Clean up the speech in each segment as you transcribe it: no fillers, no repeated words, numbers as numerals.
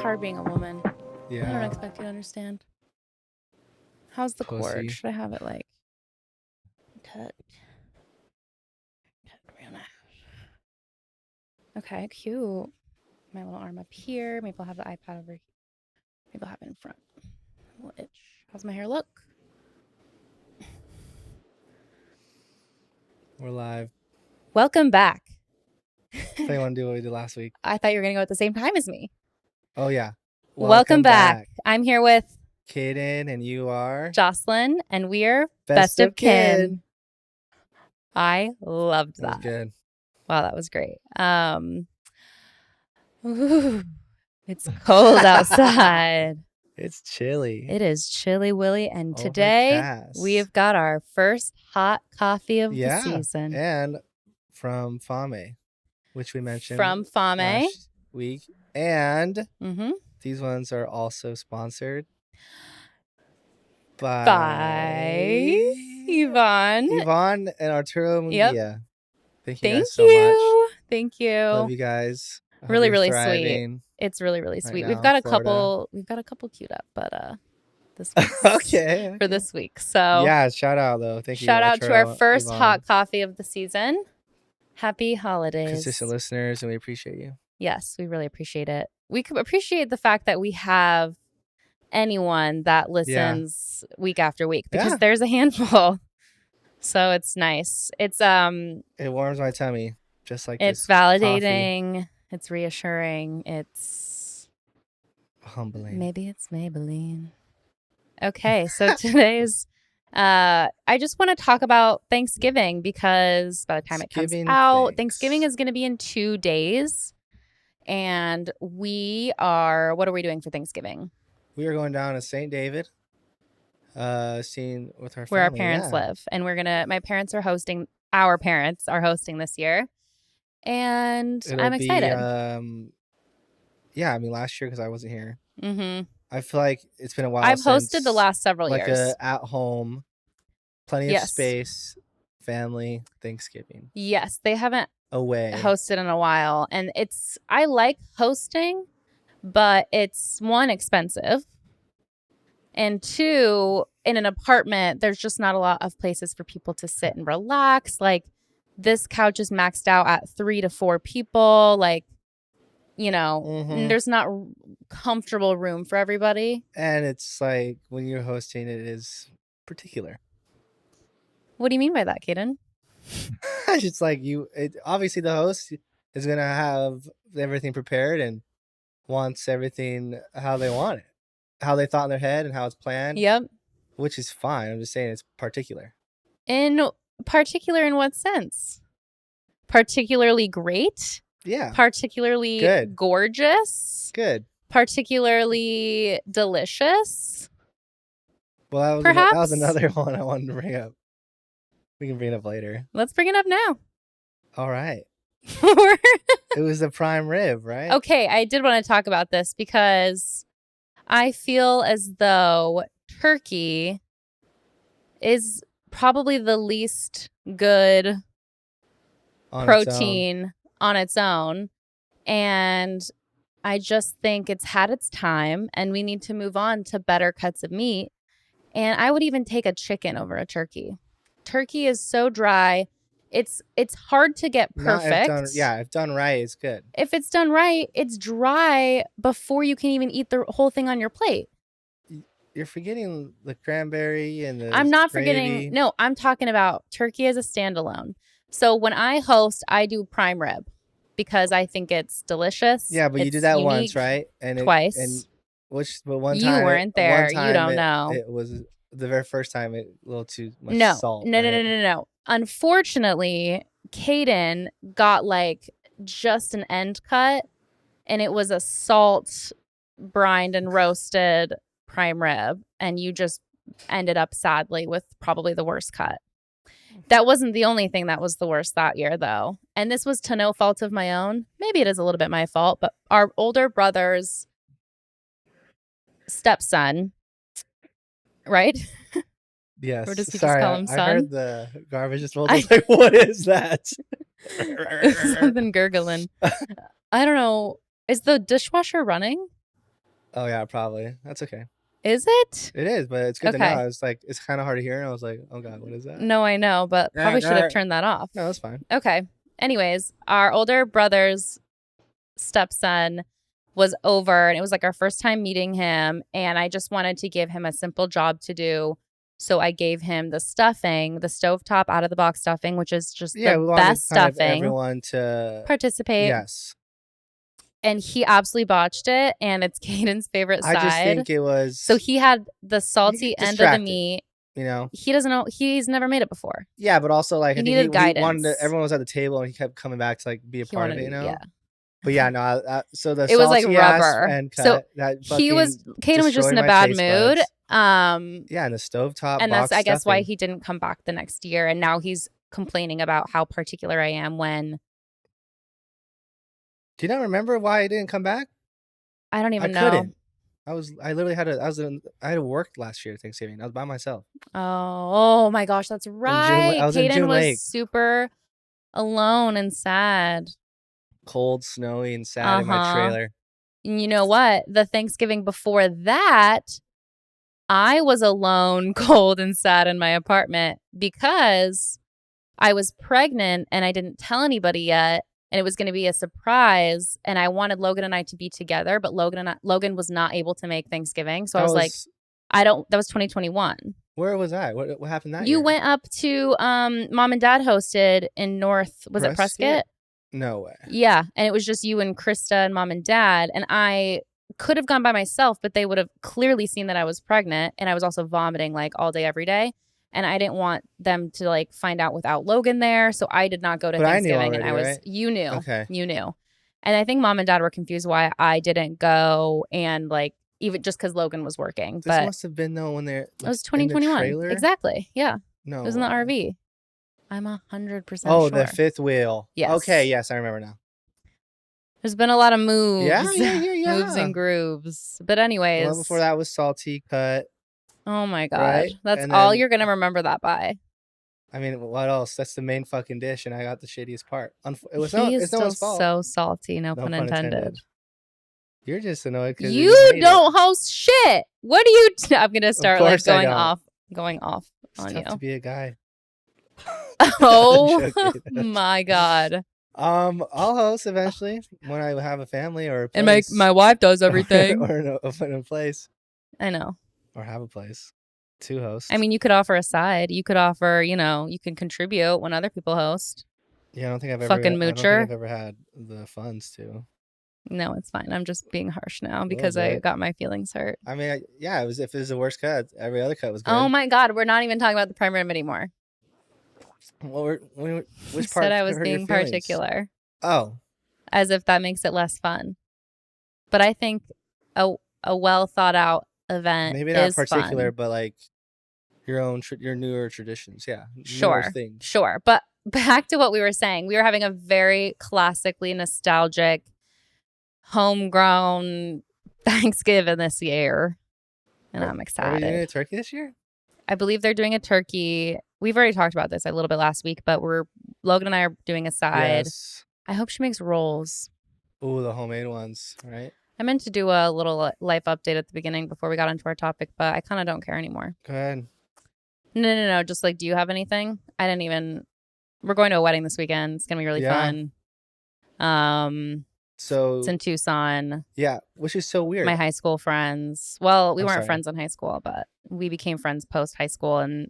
hard being a woman. I don't Yeah. expect you to understand. How's the cord? Pussy. Should I have it like tucked real nice? Okay, cute. My little arm up here. Maybe I'll have the iPad over here. Maybe I'll have it in front. A little itch. How's my hair look? We're live. Welcome back. So you want to do what we did last week? I thought you were going to go at the same time as me. Oh, yeah. Welcome back. I'm here with Kadin, and you are Joslyn, and we're Best of Kin. I loved That was that. good. Wow, that was great. Ooh, it's cold outside. It's chilly. It is chilly willy, and today we've got our first hot coffee of the season. And from Fame, which we mentioned from Fame last week. And these ones are also sponsored by Yvonne and Arturo Munguia. Yep. Thank you guys so much. Thank you. Love you guys. Really sweet. It's really sweet. Right we've got a couple queued up, but this week's okay. for this week. So yeah, shout out though. Thank you. Shout out to our first hot coffee of the season. Happy holidays. Consistent listeners, and we appreciate you. Yes, we really appreciate it. We appreciate the fact that we have anyone that listens week after week, because there's a handful. So it's nice. It's it warms my tummy, just like it's validating. Coffee. It's reassuring. It's humbling. Maybe it's Maybelline. Okay, so today's I just want to talk about Thanksgiving, because by the time it comes out, Thanksgiving is going to be in 2 days. And what are we doing for Thanksgiving? We are going down to St. David, seeing with our family. Where our parents live. And our parents are hosting this year. And I'm excited. I mean, last year, because I wasn't here. I feel like it's been a while. I've hosted the last several years. Like at home, plenty of space, family, Thanksgiving. Yes, they haven't hosted in a while. And I like hosting, but it's one, expensive. And two, in an apartment, there's just not a lot of places for people to sit and relax. Like, this couch is maxed out at 3 to 4 people. Like, there's not comfortable room for everybody. And it's like, when you're hosting, it is particular. What do you mean by that, Kadin? It's like obviously the host is going to have everything prepared and wants everything how they want it, how they thought in their head and how it's planned. Yep. Which is fine. I'm just saying it's particular. In what sense? Particularly great? Yeah. Particularly gorgeous? Good. Particularly delicious? Well, that was another one I wanted to bring up. We can bring it up later. Let's bring it up now. All right. It was the prime rib, right? Okay, I did want to talk about this because I feel as though turkey is probably the least good protein on its own. And I just think it's had its time and we need to move on to better cuts of meat. And I would even take a chicken over a turkey. Turkey is so dry. It's hard to get perfect. If done right, it's good. If it's done right, it's dry before you can even eat the whole thing on your plate. You're forgetting the cranberry and the I'm not gravy. forgetting. No, I'm talking about turkey as a standalone. So when I host, I do prime rib because I think it's delicious. Yeah, but you did that once, right? And twice. But one time you weren't there. You don't know. It was the very first time a little too much salt. No. Unfortunately, Kadin got like just an end cut, and it was a salt brined and roasted prime rib, and you just ended up sadly with probably the worst cut. That wasn't the only thing that was the worst that year, though. And this was to no fault of my own. Maybe it is a little bit my fault, but our older brother's stepson, right? Yes. Or does he just call him son? I heard the garbage just rolled. Like, what is that? Something gurgling. I don't know. Is the dishwasher running? Oh yeah, probably. That's okay. Is it? It is, but it's good to Okay. know. It's like it's kind of hard to hear, and I was like, oh god, what is that? No, I know, but probably should have turned that off. No, that's fine. Okay. Anyways, our older brother's stepson was over, and it was like our first time meeting him, and I just wanted to give him a simple job to do. So I gave him the stuffing, the stovetop out of the box stuffing, which is just Yeah, the we wanted best kind of stuffing. everyone to Participate. yes. And he absolutely botched it, and it's Caden's favorite I just side. think it was So he had the you salty get end of the distracted, meat. you know. He doesn't know. He's never made it before. Yeah, but also like He I think needed he wanted to. guidance. Everyone was at the table, and he kept coming back to like be a He part of wanted it, to, you yeah. know. But yeah, no. So the It was like salty ass rubber. end So cut that Caden fucking was just destroyed in a my bad taste mood. buds. Yeah, and the stovetop And that's, box I guess, why stuffing. he didn't come back the next year. And now he's complaining about how particular I am when Do you not remember why I didn't come back? I don't I even know. couldn't. I literally had to. I had to work last year Thanksgiving. I was by myself. Oh my gosh, that's In June, right. I was in Caden June was Lake. super alone and sad. Cold, snowy, and sad in my Uh-huh. trailer. And you know what? The Thanksgiving before that, I was alone, cold, and sad in my apartment because I was pregnant and I didn't tell anybody yet. And it was going to be a surprise. And I wanted Logan and I to be together, but Logan was not able to make Thanksgiving. So I That was like, was that was 2021. where was I? What happened that You year? went up to mom and dad hosted in was it Prescott? No way. Yeah. And it was just you and Krista and mom and dad. And I could have gone by myself, but they would have clearly seen that I was pregnant. And I was also vomiting like all day, every day. And I didn't want them to like find out without Logan there. So I did not go to But I knew Thanksgiving. And already, right? you knew, Okay. you knew. And I think mom and dad were confused why I didn't go. And like, even just because Logan was working. This But must have been though when they're it was in the 2021. trailer. Exactly. Yeah. No, It was in the way. RV. I'm 100% Oh, sure. the fifth wheel. Yes. Okay, yes, I remember now. There's been a lot of moves. Yeah. Moves and grooves. But The anyways. one before that was salty cut. Oh my God. Right? That's And all then, you're going to remember that by. I mean, what else? That's the main fucking dish, and I got the shittiest part. It's He is no still one's fault. so salty. No No pun pun intended. intended. You're just annoyed because You hate don't it. host shit. What do you? I'm going to start like course I going don't. off It's on tough you. to be a guy. Oh Joking. my God. I'll host eventually when I have a family or a And place. my wife does everything. or a place. I know. Or have a place to host. I mean, you could offer a side. You could offer, you can contribute when other people host. Yeah, I don't think I've Moocher. ever had the funds to. No, it's fine. I'm just being harsh now because I got my feelings hurt. I mean, it was if it was the worst cut, every other cut was good. Oh my God, we're not even talking about the prime rib anymore. Well, which I part said I was hurt being your feelings? particular. Oh, as if that makes it less fun. But I think a well thought out event maybe not is particular, fun. but like your newer traditions, yeah, Sure, newer things. sure. But back to what we were saying, we were having a very classically nostalgic, homegrown Thanksgiving this year, and I'm excited. Are we doing a turkey this year? I believe they're doing a turkey. We've already talked about this a little bit last week, but Logan and I are doing a side. Yes. I hope she makes rolls. Ooh, the homemade ones, right? I meant to do a little life update at the beginning before we got into our topic, but I kind of don't care anymore. Go ahead. No. Just like, do you have anything? We're going to a wedding this weekend. It's going to be really fun. So it's in Tucson. Yeah, which is so weird. My high school friends. Well, we weren't friends in high school, but we became friends post high school, and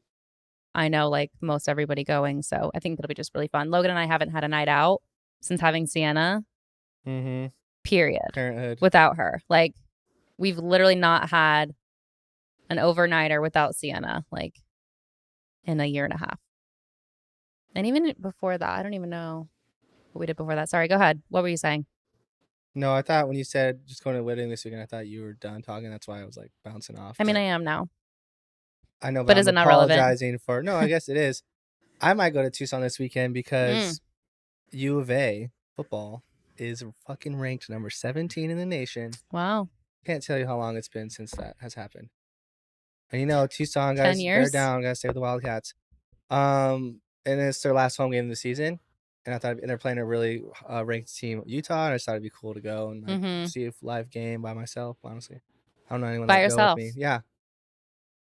I know like most everybody going. So I think it'll be just really fun. Logan and I haven't had a night out since having Sienna. Mm-hmm. Period. Parenthood. Without her. Like, we've literally not had an overnighter without Sienna, like, in a year and a half. And even before that, I don't even know what we did before that. Sorry, go ahead. What were you saying? No, I thought when you said just going to a wedding this weekend, I thought you were done talking. That's why I was like bouncing off. I mean, I am now. I know, but I'm is it not relevant? Apologizing for. No, I guess it is. I might go to Tucson this weekend because U of A football is fucking ranked number 17 in the nation. Wow. Can't tell you how long it's been since that has happened. And Tucson guys, 10 years? they're down. Gotta stay with the Wildcats. And it's their last home game of the season. And they're playing a really ranked team, Utah. And I just thought it'd be cool to go and see a live game by myself, honestly. I don't know anyone By that'll go with me. yourself. Yeah.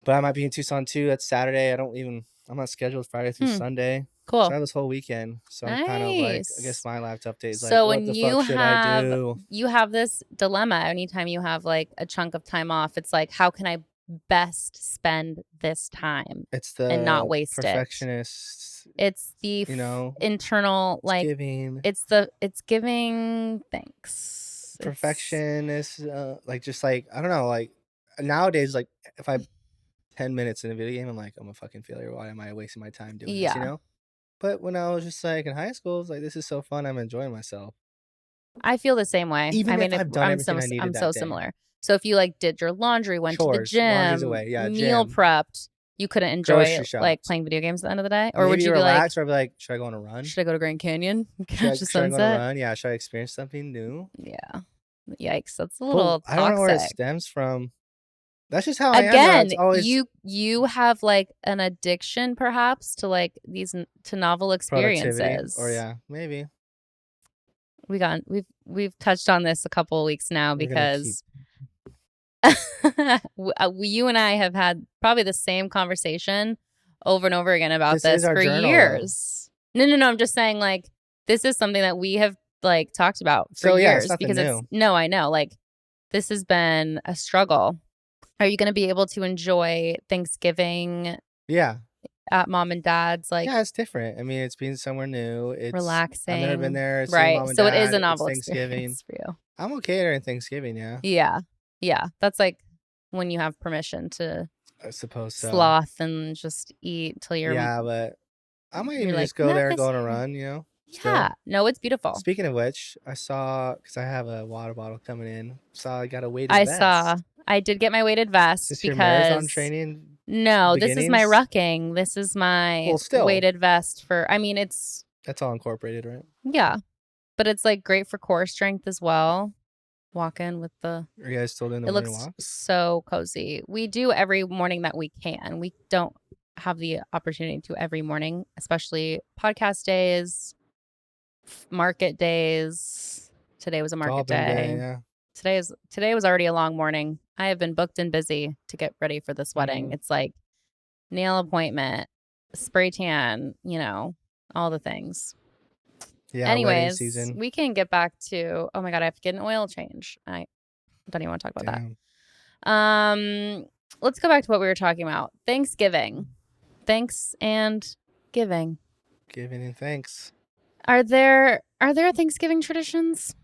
But I might be in Tucson too. That's Saturday. I'm not scheduled Friday through Hmm. Sunday. So Cool. I have this whole weekend. So I'm kind of like, I guess Nice. my life update is like, So what when the fuck should I do? you have this dilemma anytime you have like a chunk of time off, it's like, how can I best spend this time It's and not the waste it? perfectionist, It's the you know, internal, it's like, giving. it's giving thanks. It's, Perfectionist, like, just like, I don't know, like, nowadays, like, if I 10 minutes in a video game, I'm like, I'm a fucking failure. Why am I wasting my time doing this, you yeah. know? But when I was just like in high school, it's like, this is so fun. I'm enjoying myself. I feel the same way. I Even mean, if I've done everything I needed I'm that so day. similar. So if you like did your laundry, went to the Chores, laundry's gym, away. Yeah, meal gym, prepped, you couldn't enjoy grocery like shops. playing video games at the end of the day? Or would Maybe you be like, relax or be like, should I go on a run? should I go to Grand Canyon, catch the Should I go on a sunset? run? Yeah, should I experience something new? Yeah. Yikes, that's a But little I don't know where it toxic. stems from. That's just how I am now. Again, It's always you have like an addiction perhaps to like to novel productivity, or experiences. yeah, maybe We've touched on this a couple of weeks now we're gonna keep. because you and I have had probably the same conversation over and over again about This is this our for journal, though. years. No. I'm just saying, like, this is something that we have like talked about for So yeah, it's years nothing because it's new. no, I know, like, this has been a struggle. Are you going to be able to enjoy Thanksgiving Yeah. at mom and dad's, like, Yeah, it's different. I mean, it's being somewhere new. I've never been relaxing? there, seeing Right. mom and So it is a dad. It's novel Thanksgiving. experience for you. I'm okay during Thanksgiving, yeah. Yeah. Yeah. That's like when you have permission to I suppose so. sloth and just eat till Yeah, but I might you're even like, just go there milk and is go on a here. run, still. Yeah. No, it's beautiful. Speaking of which, I saw, because I have a water bottle coming in, saw I got a weighted I saw vest. I did get my weighted Is vest this your marathon because training no, this is my beginnings? rucking. This is my Well, still, weighted vest for I mean, it's that's all incorporated, right? yeah, but it's like great for core strength as well. Walk in with the Are you guys still doing the it morning looks walks? so cozy. We do every morning that we can. We don't have the opportunity to every morning, especially podcast days, market days. Today was a market Goblin Day, day. yeah. Today was already a long morning. I have been booked and busy to get ready for this wedding. Mm-hmm. It's like nail appointment, spray tan, all the things. Yeah, wedding Anyways, season. we can get back to oh my god, I have to get an oil change. I don't even want to talk about Damn. that. Let's go back to what we were talking about. Thanksgiving. Thanks and giving. Giving and thanks. Are there Thanksgiving traditions?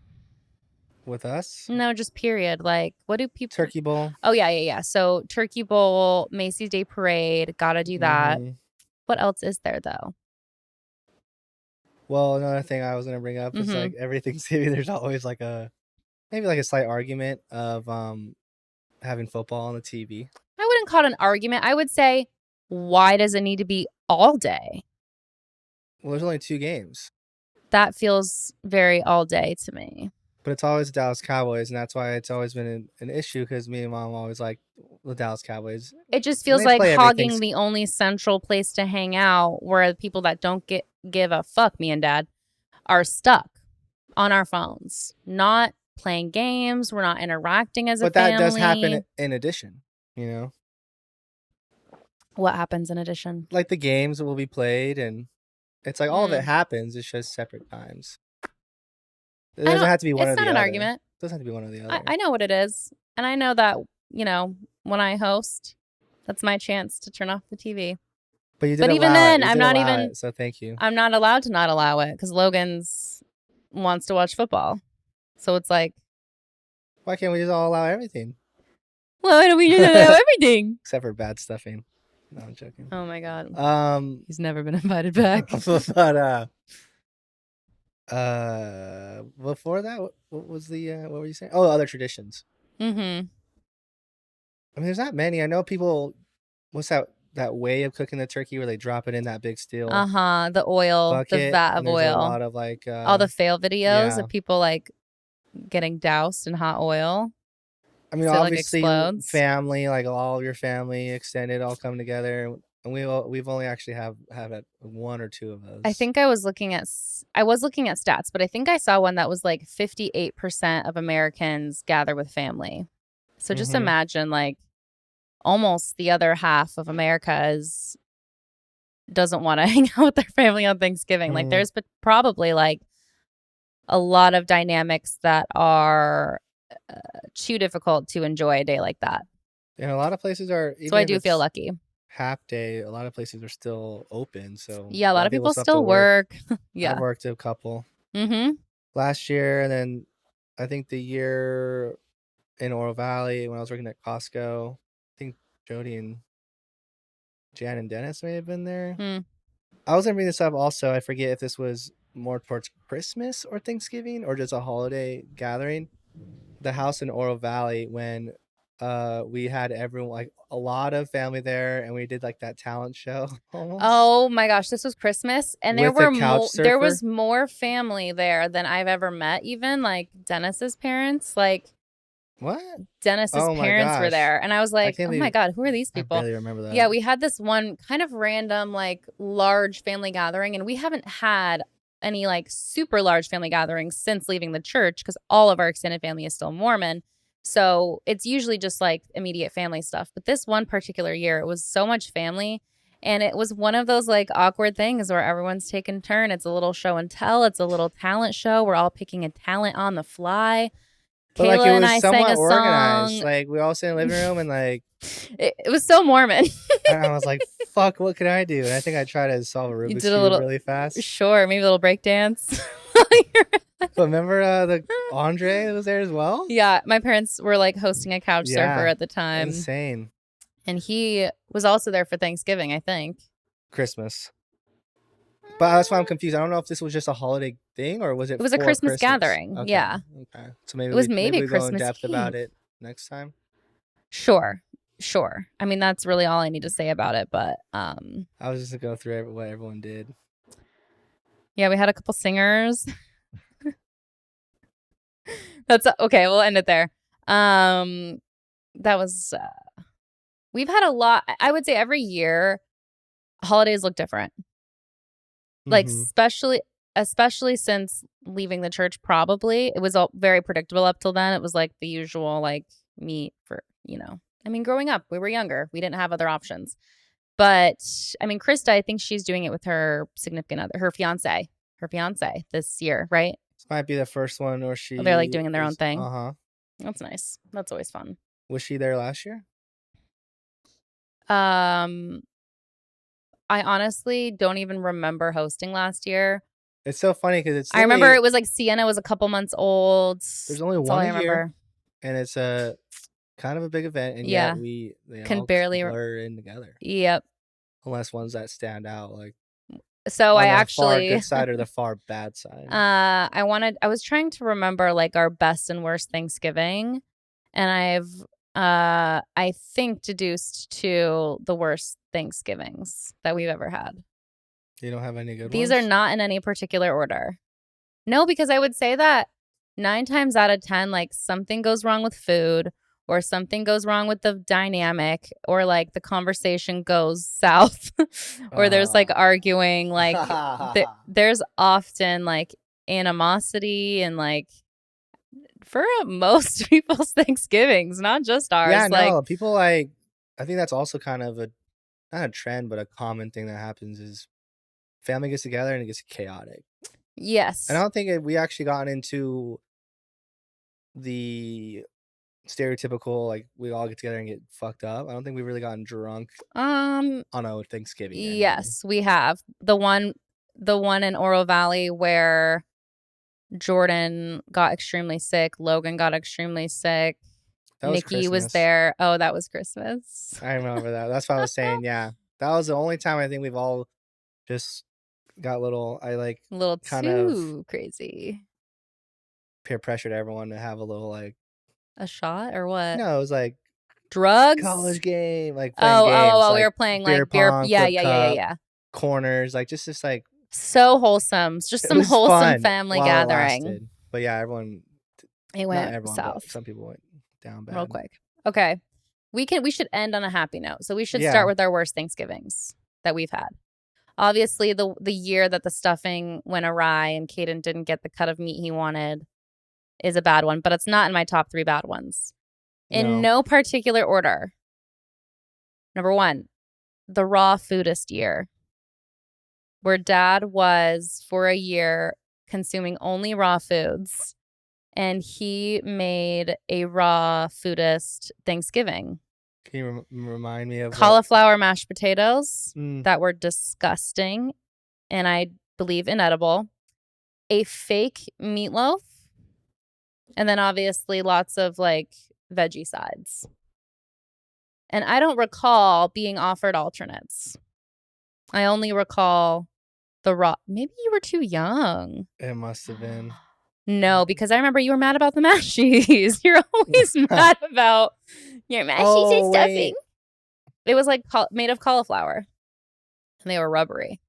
With us, No, just period. Like, what do people? turkey bowl. Oh yeah. So Turkey Bowl, Macy's Day Parade, gotta do that. Mm-hmm. What else is there though? Well, another thing I was gonna bring up is Mm-hmm. like every Thanksgiving, there's always like maybe like a slight argument of having football on the TV. I wouldn't call it an argument. I would say, why does it need to be all day? Well, there's only 2 games, That feels very all day to me. but it's always the Dallas Cowboys, and that's why it's always been an issue because me and mom always like the Dallas Cowboys, It just and feels they like play every hogging the only central place to hang out where the people that don't give a fuck, me and dad, are stuck on our phones, not playing games. We're not interacting as a But that does happen family. in addition, you know, What happens in addition? like the games will be played, and it's like all of it happens. It's just separate times. It I doesn't don't, have to be one it's or not the an other. It argument. doesn't have to be one or the I, other. I know what it is. And I know that, when I host, that's my chance to turn off the TV. But you did But even allow it. then, You did allow it, so thank you. I'm not allowed to not allow it because Logan's wants to watch football. So it's like, Why can't we just all allow everything? well, why don't we just allow everything? Except for bad stuffing. No, I'm joking. Oh my God. He's never been invited back. But before that, what was the what were you saying? Oh, other traditions. Mm-hmm. I mean, there's not many. I know people. What's that way of cooking the turkey where they drop it in that big steel Uh-huh. The oil, the bucket, vat and of there's a oil. lot of like All the fail videos yeah. of people like getting doused in hot oil. I mean, So it like obviously, explodes. family, like all of your family, extended, all come together, and we've only actually have had 1 or 2 of I those. think I was looking at stats, but I think I saw one that was like 58% of Americans gather with family. So just Mhm. imagine like almost the other half of America doesn't want to hang out with their family on Thanksgiving. Like Mm. there's probably like a lot of dynamics that are too difficult to enjoy a day like that. And a lot of places are, So even I if do feel it's lucky. half day, a lot of places are still open, so Yeah, a a lot lot of of people people still have to still work. work. I've Yeah. worked a couple Mm-hmm. last year, and then I think the year in Oro Valley when I was working at Costco, I think Jody and Jan and Dennis may have been there. Mm. I was gonna bring this up also. I forget if this was more towards Christmas or Thanksgiving or just a holiday gathering. The house in Oro Valley when we had everyone, like a lot of family there, and we did like that talent show almost Oh my gosh, this was Christmas and with a couch there surfer. was more family there than I've ever met, even like Dennis's parents. Like What? Dennis's Oh my parents were gosh. there and I was I like, can't "Oh my believe god, who are these I people?" barely remember Yeah, that. we had this one kind of random like large family gathering and we haven't had any like super large family gatherings since leaving the church because all of our extended family is still Mormon. So, it's usually just like immediate family stuff, but this one particular year it was so much family and it was one of those like awkward things where everyone's taking turn. It's a little show and tell, it's a little talent show. We're all picking a talent on the fly. But like Kayla it and was I sang somewhat a organized. song. Like we all sit in the living room and like It was so Mormon. and I was like, fuck, what can I do? And I think I tried to solve a You Rubik's did a Cube little, really fast. sure, maybe a little break dance. But remember the Andre that was there as well? Yeah, my parents were like hosting a couch surfer Yeah. at the time, Insane. and he was also there for Thanksgiving, I think. Christmas. But that's why I'm confused. I don't know if this was just a holiday thing or was It it was a for Christmas Christmas? gathering. Okay. Yeah, Okay. So it was maybe maybe we go in Christmas depth about Eve. it next time. Sure, sure. I mean, that's really all I need to say about it. But I was just gonna go through what everyone did. yeah, we had a couple singers. That's okay. We'll end it there. That was we've had a lot. I would say every year holidays look different. Like Mm-hmm. especially since leaving the church probably. It was all very predictable up till then. It was like the usual like meat for, I mean, growing up, we were younger. We didn't have other options. But I mean, Krista, I think she's doing it with her significant other, her fiance this year, right? This might be the first one where They're like she doing their own is thing. uh-huh. That's nice. That's always fun. Was she there last year? Um, I honestly don't even remember hosting last year. It's so funny because it's I remember literally it was like Sienna was a couple months old. there's only That's all one I a year remember. and it's a kind of a big event and yet Yeah. they Can all barely. blur in together. Yep. Unless ones that stand out like So I on the far actually good side or the far bad side. I was trying to remember like our best and worst Thanksgiving and I think deduced to the worst Thanksgivings that we've ever had. You don't have any good These are ones? not in any particular order. No, because I would say that 9 times out of 10, like, something goes wrong with food or something goes wrong with the dynamic or, like, the conversation goes south or there's, like, arguing, like, there's often, like, animosity and, like, for most people's Thanksgivings, not just Yeah, ours, like no, people like I think that's also kind of a not a trend, but a common thing that happens is family gets together and it gets chaotic. And I yes. don't think we actually got into the stereotypical like we all get together and get fucked up. I don't think we've really gotten drunk Um, on a Thanksgiving anyway. yes, we have. The one in Oro Valley where Jordan got extremely sick. Logan got extremely sick. That was Nikki was Christmas. there. Oh, that was Christmas. I remember that. That's what I was saying. Yeah, that was the only time I think we've all just got little. I like A little kind of too crazy. peer pressured everyone to have a little like. A shot or what? No, it was like Drugs? college game, like playing Oh, oh, games, oh, oh. We like were playing beer like beer. pong, Yeah, flip yeah, yeah, yeah, cup, yeah. corners, like just like So wholesome. Just it some was wholesome fun family while it gathering. lasted. But yeah, everyone, It not went everyone, but south some people went down real bad. quick. Okay. We should end on a happy note. So we should start Yeah, with our worst Thanksgivings that we've had. Obviously, the year that the stuffing went awry and Caden didn't get the cut of meat he wanted is a bad one, but it's not in my top 3 bad ones. In No. no particular order. Number 1, the raw foodist year, where Dad was for a year consuming only raw foods, and he made a raw foodist Thanksgiving. Can you remind me of what? Cauliflower mashed potatoes Mm. that were disgusting and I believe inedible, a fake meatloaf, and then obviously lots of like veggie sides. And I don't recall being offered alternates. I only recall the raw. Maybe you were too young. It must have been. No, because I remember you were mad about the mashed cheese. You're always mad about your mashed cheese and Oh stuffing. wait, It was like made of cauliflower, and they were rubbery.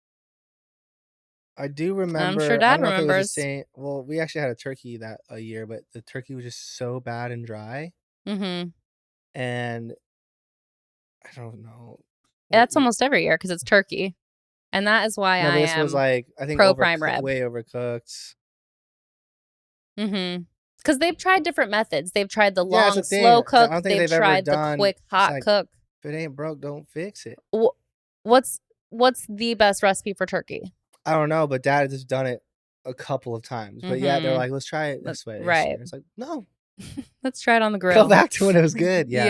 I do I'm sure remember. I Dad don't know if it was the remembers. same. Well, we actually had a turkey that a year, but the turkey was just so bad and dry, Mm-hmm. and I don't know. That's almost every year because it's turkey, and that is why No, I but this was am like I think pro prime rib. way overcooked. Mm-hmm. Because they've tried different methods. They've tried the Yeah, that's long the thing. slow I cook. don't think They've they've ever tried the done. quick It's hot like cook. if it ain't broke, don't fix it. What's the best recipe for turkey? I don't know, but Dad has just done it a couple of times. But yeah, they're Mm-hmm. like, let's try it this way this Right. year. It's like, no, Let's try it on the go grill. back to when it was good. Yeah,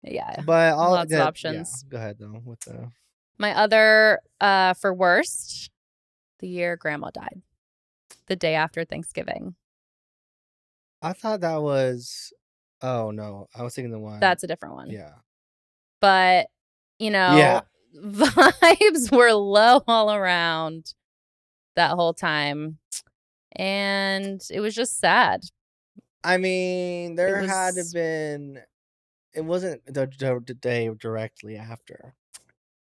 Yeah. But Lots of options. Go ahead though with the. My other for worst, the year Grandma died, the day after Thanksgiving. I thought that was. Oh no, I was thinking the one. That's a different one. Yeah. But Yeah. vibes were low all around that whole time, and it was just sad. I mean, there had to was been. It wasn't the day directly after.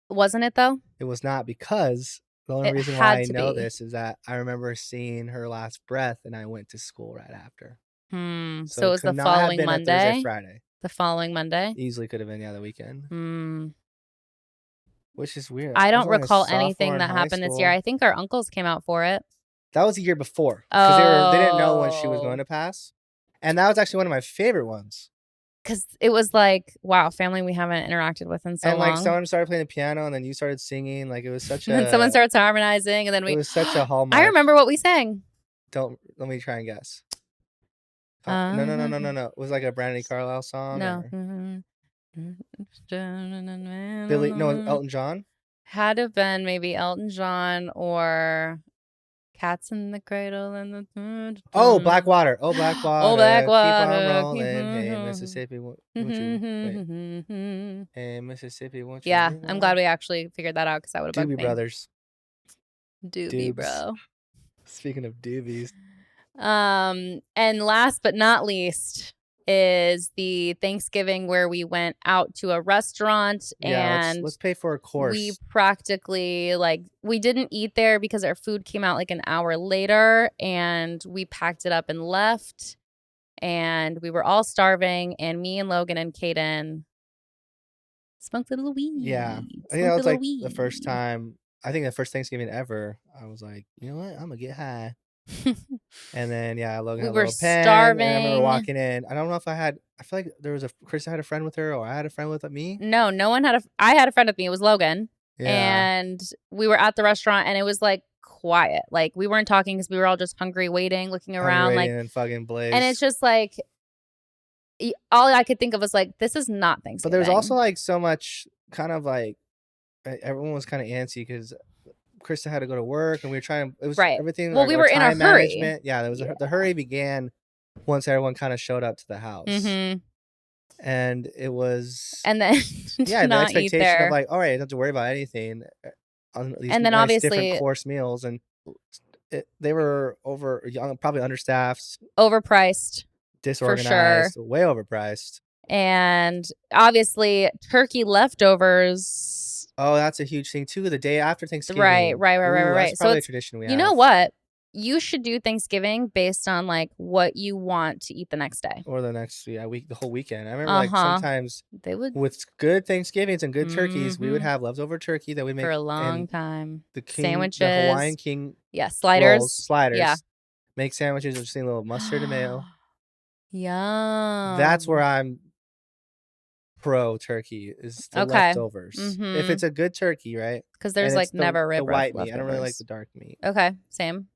Wasn't it though? It was not because the only It reason why had I to know be. this is that I remember seeing her last breath, and I went to school right after. So So it it was could the not have following been a Thursday, Monday. Friday. The following Monday. Easily could have been the weekend. Which is weird. I I was don't only a recall sophomore anything in that high happened this year. school. I think our uncles came out for it. That was the year before because they didn't know when she was going Oh, to pass, and that was actually one of my favorite ones. because it was like, wow, family we haven't interacted with in so And like long. someone started playing the piano, and then you started singing. Like it was such And then someone a. starts harmonizing, and then It was such a hallmark. I remember what we sang. Don't let me try and guess. No. It was like a Brandy Carlisle song. No. Or Billy. No, it was Elton John. Had to have been maybe Elton John or Cats in the Cradle and the Oh, Blackwater. Oh, Blackwater. Oh, Keep on Blackwater. rolling. Hey, Mississippi, won't you wait? Hey, Mississippi, won't you? Yeah, I'm glad we actually figured that out because that would have bugged Doobie me. Brothers. Doobie, Doobs. bro. Speaking of doobies. And last but not least is the Thanksgiving where we went out to a restaurant and let's pay for a course. we practically we didn't eat there because our food came out like an hour later and we packed it up and left and we were all starving and me and Logan and Kadin smoked a little weed. Yeah. I think that was like the first time. I think the first Thanksgiving ever. I was like, you know what? I'm gonna get high. And then Logan we had a were little pen. starving. And I remember walking in. I don't know if I feel like there was Krista had a friend with her, or I had a friend with me. No one had I had a friend with me. It was Logan. Yeah. And we were at the restaurant and it was like quiet. Like we weren't talking because we were all just hungry, waiting, looking around. And fucking Blaze. And it's just like all I could think of was like, this is not Thanksgiving. But there was also like so much kind of like everyone was kind of antsy because Krista had to go to work and we were trying. It was everything. Well, we were in a hurry. Management. Yeah, there was the hurry began once everyone kind of showed up to the house. Mm-hmm. And it was. And then the expectation of like, all right, you don't have to worry about anything on these and then obviously different course meals, and they were probably understaffed, overpriced, disorganized, way overpriced. And obviously turkey leftovers. Oh, that's a huge thing too. The day after Thanksgiving. Right. That's probably a tradition we have. You know what? You should do Thanksgiving based on like what you want to eat the next day. Or the next week, the whole weekend. I remember like sometimes they would with good Thanksgivings and good turkeys, we would have leftover turkey that we make for a long time. The sandwiches, the Hawaiian King, sliders, sliders. Make sandwiches with just a little mustard and mayo. That's where Yum. I'm pro turkey, is the Okay. leftovers. If Mm-hmm. it's a good turkey, right? Because And there's it's like never the rib white meat. I don't really like the leftovers. dark meat. Okay, same.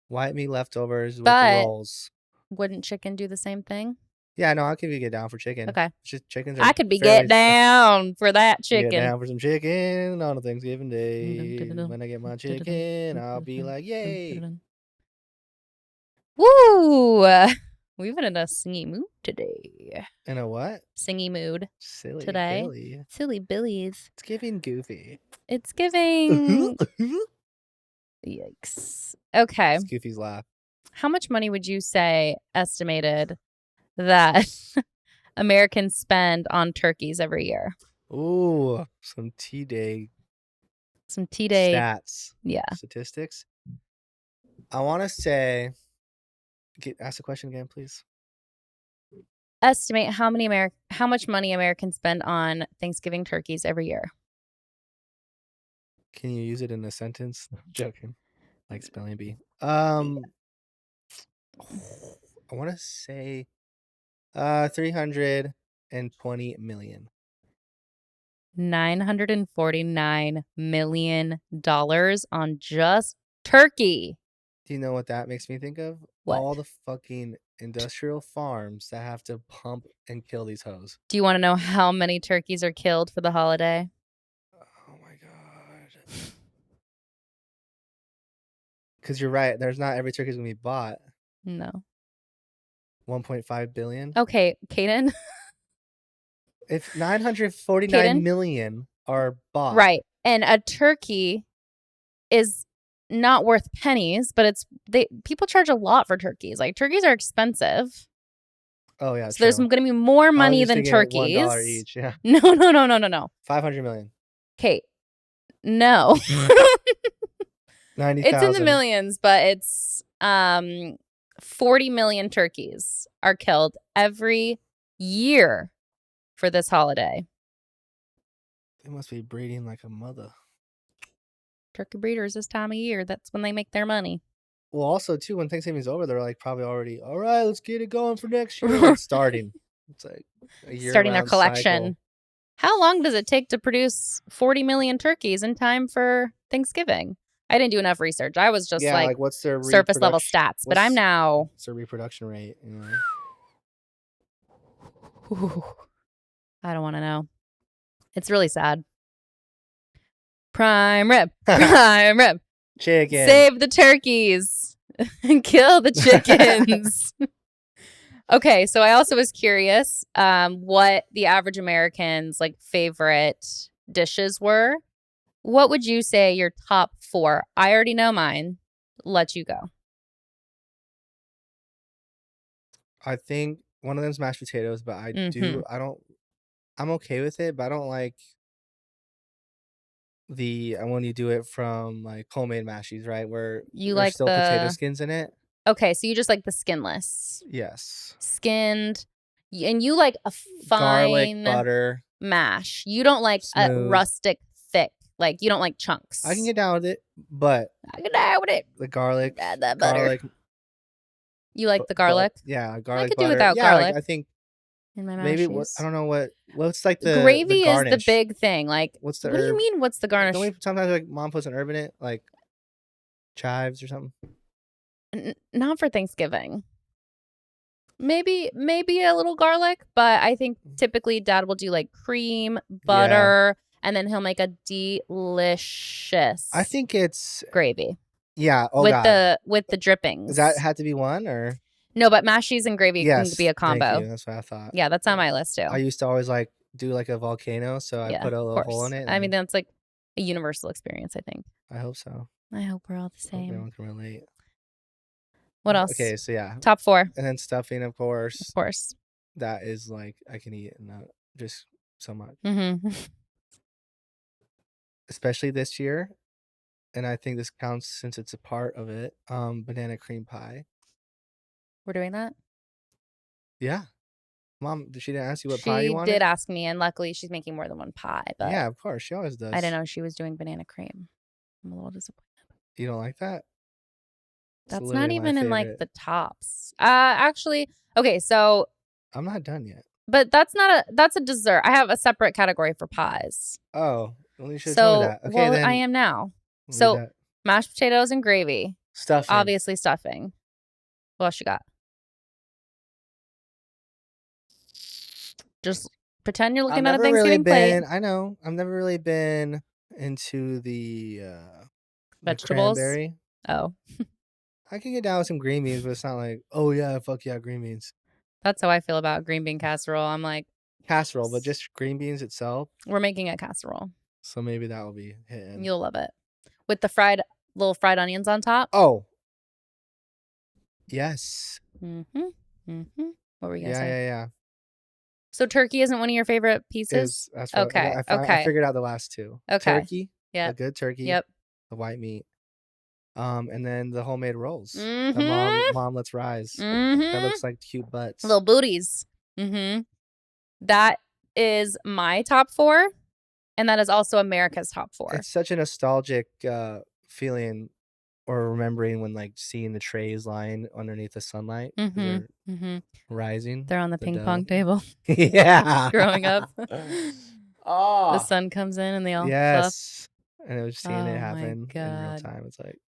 White meat leftovers with the But rolls. wouldn't chicken do the same thing? Yeah, no, I could get down for chicken. Okay. It's just chickens are I could be fairly get down for that get chicken. down for some chicken on a Thanksgiving day. When I get my chicken, I'll be like, yay. Woo! We've been in a singy mood today. In a what? Singy mood Silly today. Billy. Silly Billies. It's giving goofy. It's giving. Yikes. Okay. It's Goofy's laugh. How much money would you say estimated that Americans spend on turkeys every year? Ooh, some T-Day Some T-Day. stats. Yeah. Statistics. I want to say, ask the question again, please. Estimate how much money Americans spend on Thanksgiving turkeys every year. Can you use it in a sentence? I'm joking. Like spelling bee. I want to say 320 million. $949 million on just turkey. Do you know what that makes me think of? What? All the fucking industrial farms that have to pump and kill these hoes. Do you want to know how many turkeys are killed for the holiday? Oh my god. Because you're right. There's not every turkey's going to be bought. No. 1.5 billion. Okay, Kadin. If 949 million are bought. Right. And a turkey is not worth pennies, but people charge a lot for turkeys. Like turkeys are expensive. Oh yeah, so true. There's going to be more money than $1 turkeys. each. Yeah. No. 500 million. Kate, no. 90,000. It's in the millions, but it's 40 million turkeys are killed every year for this holiday. They must be breeding like a mother. Turkey breeders this time of year, that's when they make their money. Well, also too, when Thanksgiving's over, they're like probably already, all right, let's get it going for next year. Like starting. It's like a year starting their collection. cycle. How long does it take to produce 40 million turkeys in time for Thanksgiving? I didn't do enough research. I was just like what's their surface level stats, but I'm now. What's their reproduction rate? You know? I don't want to know. It's really sad. Prime rib. Prime rib. Chicken. Save the turkeys and kill the chickens. Okay, so I also was curious what the average American's like favorite dishes were. What would you say your top 4? I already know mine. Let you go. I think one of them's mashed potatoes, but I'm okay with it, but I don't like when you do it from like homemade mashies, right? Where You there's like still potato skins in it. Okay, so you just like the skinless. Yes. Skinned. And you like a fine garlic, butter, mash. You don't like a rustic thick. Like you don't like chunks. I can get down with it, but I can down with it. The garlic, add that butter. Garlic. You like the garlic? Yeah, garlic. I could butter. do without yeah, garlic. Like, I think in my maybe mashes. I don't know what's like the gravy the is the big thing. Like what's the what herb? do you mean? What's the garnish? Don't we sometimes like mom puts an herb in it, like chives or something? Not for Thanksgiving. Maybe a little garlic, but I think typically Dad will do like cream, butter, and then he'll make a delicious. I think it's gravy. Yeah. Oh with God. with the drippings. Does that have to be one or? No, but mashed cheese and gravy can be a combo. Thank you. That's what I thought. Yeah, that's on my list too. I used to always like do like a volcano, so I put a little hole in it. I mean, that's like a universal experience, I think. I hope so. I hope we're all the same. Everyone can relate. What else? Okay, so yeah. Top 4. And then stuffing, of course. Of course. That is like I can eat not just so much. Especially this year. And I think this counts since it's a part of it. Banana cream pie. We're doing that? Yeah. Mom, she didn't ask you what pie you wanted? She did ask me, and luckily she's making more than one pie. But yeah, of course. She always does. I didn't know she was doing banana cream. I'm a little disappointed. You don't like that? That's not literally my even in like favorite. the tops. Actually, okay, so I'm not done yet. but that's a dessert. I have a separate category for pies. Oh, well, you should have told me So, that. Okay, well, I then am now. read So, that. mashed potatoes and gravy, Stuffing. obviously stuffing. What else you got? Just pretend you're I've looking at a never really Thanksgiving plate. been. I know. I've never really been into the Vegetables. cranberry. Oh, I can get down with some green beans, but it's not like, oh yeah, fuck yeah, green beans. that's how I feel about green bean casserole. I'm like, Casserole, but just green beans itself. we're making a casserole. So maybe that will be hitting. You'll love it. With the little fried onions on top. Oh, yes. Mm-hmm. Mm-hmm. What were you gonna Yeah, say? yeah, yeah. So turkey isn't one of your favorite pieces? That's what Okay. I Okay. figured out the last two. Okay. Turkey, a Yep. good turkey, Yep. the white meat, and then the homemade rolls. The Mm-hmm. mom let's rise. That Mm-hmm. looks like cute butts. Little booties. Mm-hmm. That is my top 4. And that is also America's top 4. It's such a nostalgic feeling or remembering when like seeing the trays lying underneath the sunlight. Mm-hmm. They're Mm-hmm. rising. They're on the ping dough. pong table. Yeah. Growing up. Oh. The sun comes in and they all fluff. Yes. And it was seeing it Oh my happen in real God. time. It's like,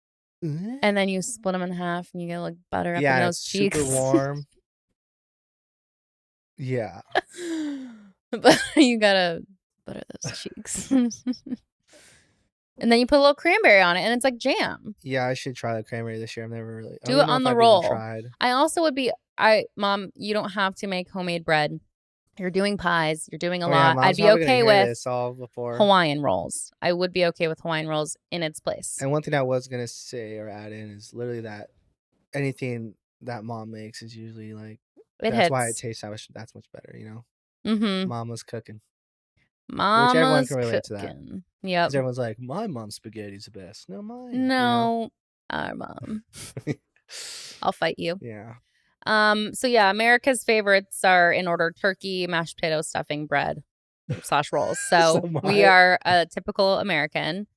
And then you split them in half and you get like butter up in yeah, and those it's cheeks. super warm. Yeah. But you gotta butter those cheeks. And then you put a little cranberry on it and it's like jam. Yeah, I should try the cranberry this year. I've never really. I Do don't it even know on if the I've even roll. tried. I also would be Mom, you don't have to make homemade bread. You're doing pies. You're doing a Oh yeah, lot. mom's I'd be probably gonna okay hear with this all before. Hawaiian rolls. I would be okay with Hawaiian rolls in its place. And one thing I was gonna say or add in is literally that anything that mom makes is usually like It that's why it hits. tastes that's much better, you know. Mm-hmm. Mama's cooking, which everyone Mama's can relate to that. cooking. Yep. Because everyone's like, my mom's spaghetti's the best. No, mine. No, our mom. I'll fight you. Yeah. So yeah, America's favorites are in order: turkey, mashed potatoes, stuffing, bread, / rolls. So we are a typical American.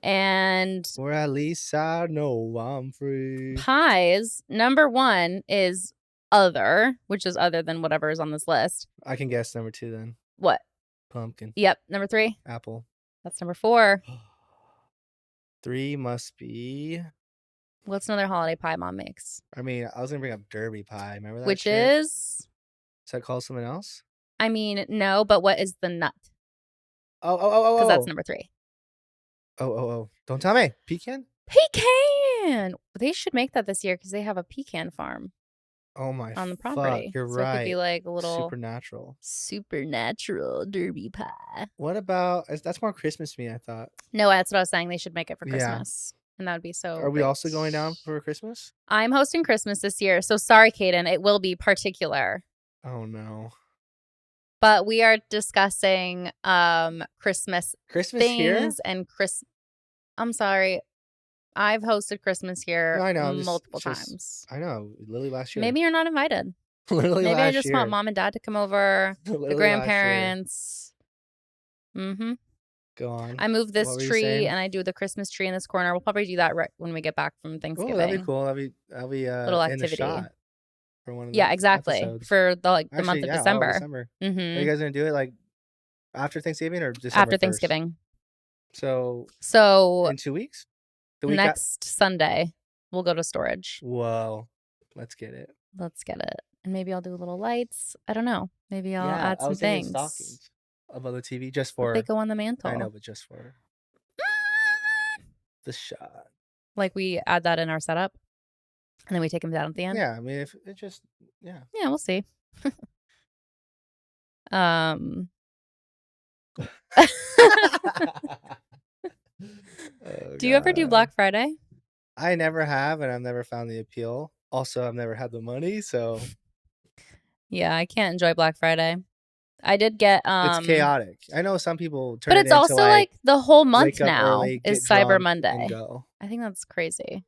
And or at least I know I'm free. Pies, number 1 is other, which is other than whatever is on this list. I can guess number 2 then. What? Pumpkin. Yep. Number 3? Apple. That's number 4. 3 must be. What's another holiday pie Mom makes? I mean, I was gonna bring up Derby pie. Remember that? Which shit? is? Is that called something else? I mean, no, but what is the nut? Oh. Because that's number 3. Oh. Don't tell me. Pecan? Pecan! They should make that this year because they have a pecan farm Oh my on the fuck, property. you're so right. It could be like a little supernatural derby pie. What about that's more Christmas to me, I thought. No, that's what I was saying. They should make it for Yeah. Christmas. And that would be so Are we great. also going down for Christmas? I'm hosting Christmas this year. So sorry, Kadin. It will be particular. Oh no. But we are discussing Christmas Christmas things here? and I'm sorry. I've hosted Christmas here No, I know. multiple times. I know. Literally last year. Maybe you're not invited. Literally Maybe last I just year. want Mom and Dad to come over, Literally the grandparents. Mm-hmm. Go on. I moved this What were you tree saying? and I do the Christmas tree in this corner. We'll probably do that right when we get back from Thanksgiving. Oh, that'd be cool. That'll be little in the activity. shot for one of the Yeah, exactly. episodes. For the month of All of December. December. Mm-hmm. Are you guys gonna do it like after Thanksgiving or December After 1st? Thanksgiving. So in 2 weeks? Next Sunday, we'll go to storage. Whoa. Let's get it. And maybe I'll do little lights. I don't know. Maybe I'll add some I was thinking things. stockings above the TV just for. They go on the mantle. I know, but just for the shot. Like we add that in our setup, and then we take them down at the end. Yeah, I mean, if it just Yeah, we'll see. Do you ever do Black Friday? I never have, and I've never found the appeal. Also, I've never had the money, so yeah, I can't enjoy Black Friday. I did get it's chaotic. I know some people turn but it it's into also like the whole month wake up now early, is get Cyber drunk, Monday. and go. I think that's crazy.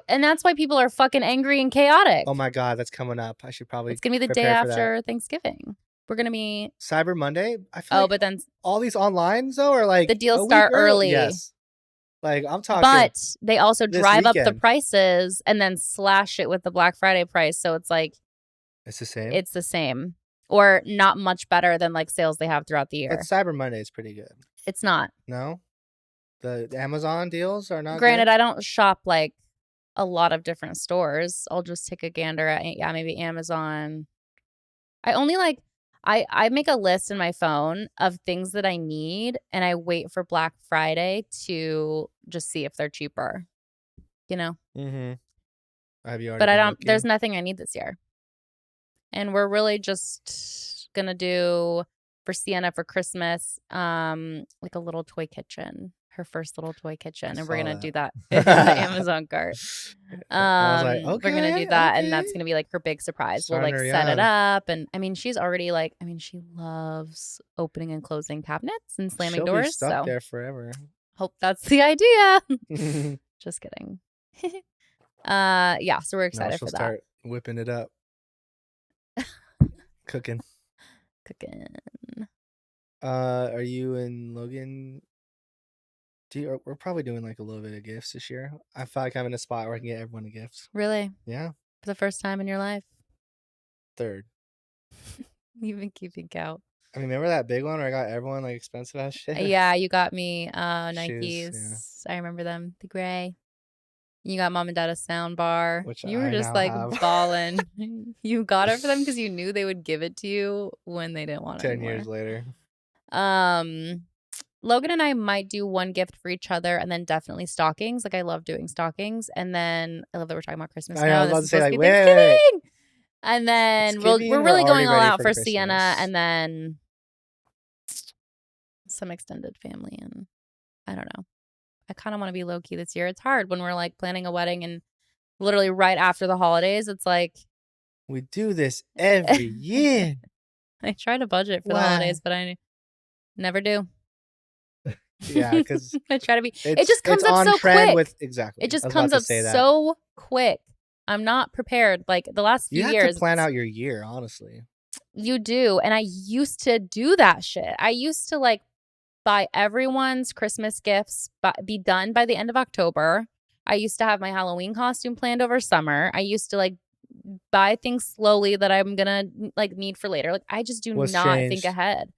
And that's why people are fucking angry and chaotic. Oh my god, that's coming up. I should probably. It's gonna be the day after Thanksgiving. We're gonna be Cyber Monday. I feel like but then all these online though are like the deals start early. Yes. Like, I'm talking But they also this drive up the weekend. prices and then slash it with the Black Friday price. So it's like It's the same. it's the same or not much better than like sales they have throughout the But year. Cyber Monday is pretty good. It's not. No? The Amazon deals are not Granted, good? I don't shop like a lot of different stores. I'll just take a gander at maybe Amazon. I only like I make a list in my phone of things that I need and I wait for Black Friday to just see if they're cheaper, you know? Mhm. Have you already But I been don't there's looking? nothing I need this year. And we're really just gonna do for Sienna for Christmas, like a little toy kitchen, her first little toy I kitchen, and we're saw gonna that. do that in the Amazon cart. I was like, We're gonna do "Okay, that, and that's okay." gonna be like her big surprise. We'll Starting like her set it young. up, and I mean, she's already like, I mean, she loves opening and closing cabinets and slamming She'll be doors. stuck So there forever. hope that's the idea. No, Just kidding. Yeah, so we're excited she'll for that. start whipping it up, cooking. Cooking. Are you and Logan we're probably doing like a little bit of gifts this year. I feel like I'm in a spot where I can get everyone a gift. Really? Yeah. For the first time in your life? Third. You've been keeping count. I mean, remember that big one where I got everyone like expensive ass shit? Yeah, you got me Shoes, yeah. Nikes. I remember them. The gray. You got mom and dad a sound bar. Which You were I just now like have balling. You got it for them because you knew they would give it to you when they didn't want it 10 years anymore. later. Logan and I might do one gift for each other and then definitely stockings. Like I love doing stockings. And then I love that we're talking about Christmas I know, I now. was And this about is to say supposed to like, be wait. Thanksgiving. And then Thanksgiving, we're we're really already going all ready out for the for Sienna Christmas. and then some extended family and I don't know. I kind of want to be low key this year. It's hard when we're like planning a wedding and literally right after the holidays. It's like We do this every year. I try to budget for the Why? holidays, but I never do. Yeah, because I try to be. It it's just comes up on so trend quick. with It exactly. I just was about comes to up say that. so quick. I'm not prepared. Like the last You few have to years, plan out your year, honestly. you do. And I used to do that shit. I used to like buy everyone's Christmas gifts, but be done by the end of October. I used to have my Halloween costume planned over summer. I used to like buy things slowly that I'm gonna like need for later. Like I just do What's not think changed? ahead.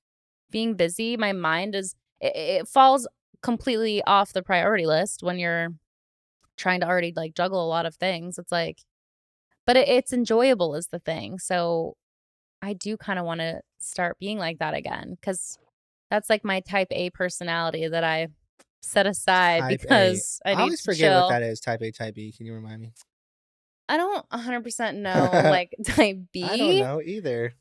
Being busy, my mind is it falls completely off the priority list when you're trying to already like juggle a lot of things. It's like, but it's enjoyable is the thing. So I do kind of want to start being like that again because that's like my type A personality that I set aside Type A. because I I need always to forget what chill. that is. Type A, type B. Can you remind me? I don't 100% know like type I don't B. know either.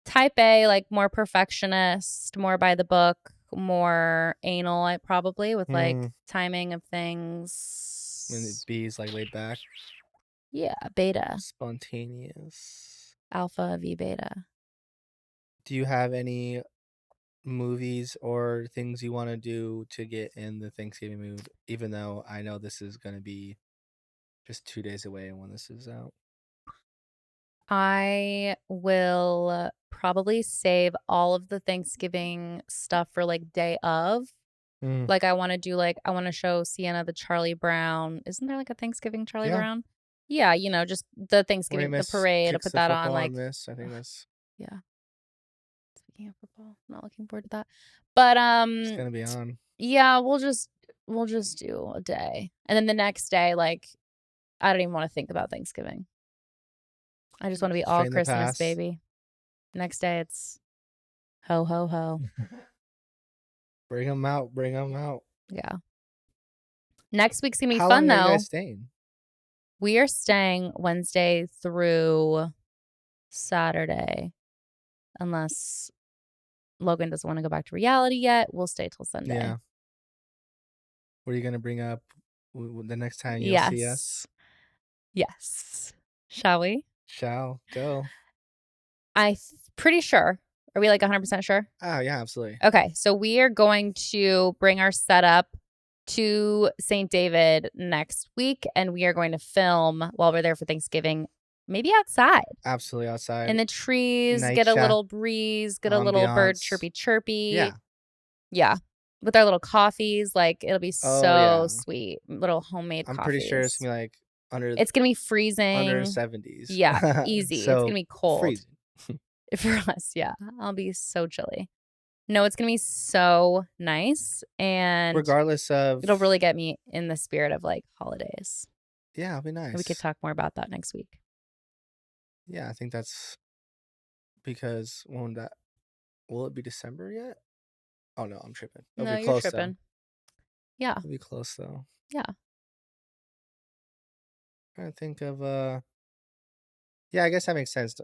Type A, like more perfectionist, more by the book, more anal, I probably with like timing of And things. B is like laid back, Yeah, beta, spontaneous. alpha, V beta. Do you have any movies or things you want to do to get in the Thanksgiving mood? Even though I know this is going to be just 2 days away when this is out. I will probably save all of the Thanksgiving stuff for like day of. Mm. Like I want to do like I want to show Sienna the Charlie Brown. Isn't there like a Thanksgiving Charlie Yeah. Brown? Yeah, just the Where he Thanksgiving, the parade. I kicks put the that on football like and miss. I think that's yeah. Speaking of football, not looking forward to that. But it's going to be on. yeah, we'll just do a day. And then the next day like I don't even want to think about Thanksgiving. I just want to be all Straight in the Christmas, past. baby. Next day it's ho ho ho. Bring them out. Bring them out. Yeah. Next week's going to be How fun long are you though. guys staying? We are staying Wednesday through Saturday unless Logan doesn't want to go back to reality yet. We'll stay till Sunday. Yeah. What are you going to bring up the next time you'll see us? Yes. Shall we? Shall go. Pretty sure. Are we like 100% sure? Oh, yeah, absolutely. Okay. So we are going to bring our setup to St. David next week and we are going to film while we're there for Thanksgiving, maybe outside. Absolutely outside. In the trees, Night get a chat little breeze, get a little bird ambiance. chirpy chirpy. Yeah. Yeah. with our little coffees. Like, it'll be Oh so yeah. sweet. Little homemade I'm pretty sure it's coffees. gonna be like It's gonna be under freezing. 70s. Yeah, easy. It's gonna So be cold freezing. for us. Yeah, I'll be so chilly. No, it's gonna be so nice, and Regardless it'll of really get me in the spirit of like holidays. yeah, it'll be And we could nice. talk more about that next week. Yeah, I think that's because when that will it be December yet? Oh no, I'm tripping. It'll No, be you're close though. tripping. Yeah, It'll be close though. yeah. Trying to think of yeah, I guess that makes sense.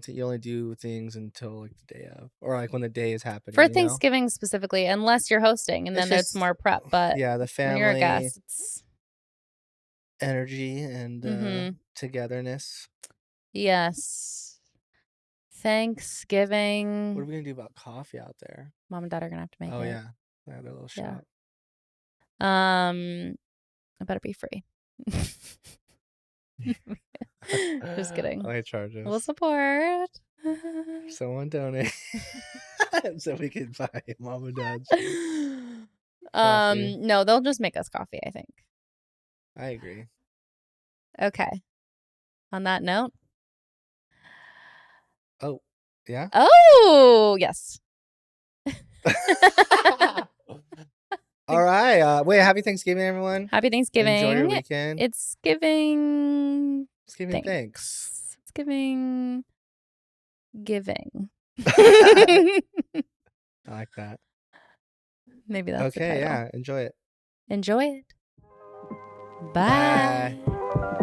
You only do things until like the day of, or like when the day is For happening. You know, Thanksgiving specifically, unless you're hosting, and it's then there's just more prep. But yeah, the when you're a family guest, it's energy and togetherness. yes. What are Thanksgiving. we gonna do about coffee out there? Mom and dad are gonna have to make Oh it. yeah, yeah, that little Yeah. shop. It better be free. Just kidding. They charge We'll us. support. Someone donate so we can buy mom and dad's coffee. No, they'll just make us coffee, I think. I agree. Okay. On that note. Oh, yeah. Oh, yes. All right. Wait, happy Thanksgiving, everyone. Happy Enjoy your Thanksgiving. weekend. It's giving It's giving thanks. thanks. It's giving. I like that. Maybe that's the Okay, title. yeah. Enjoy it. Enjoy it. Bye. Bye.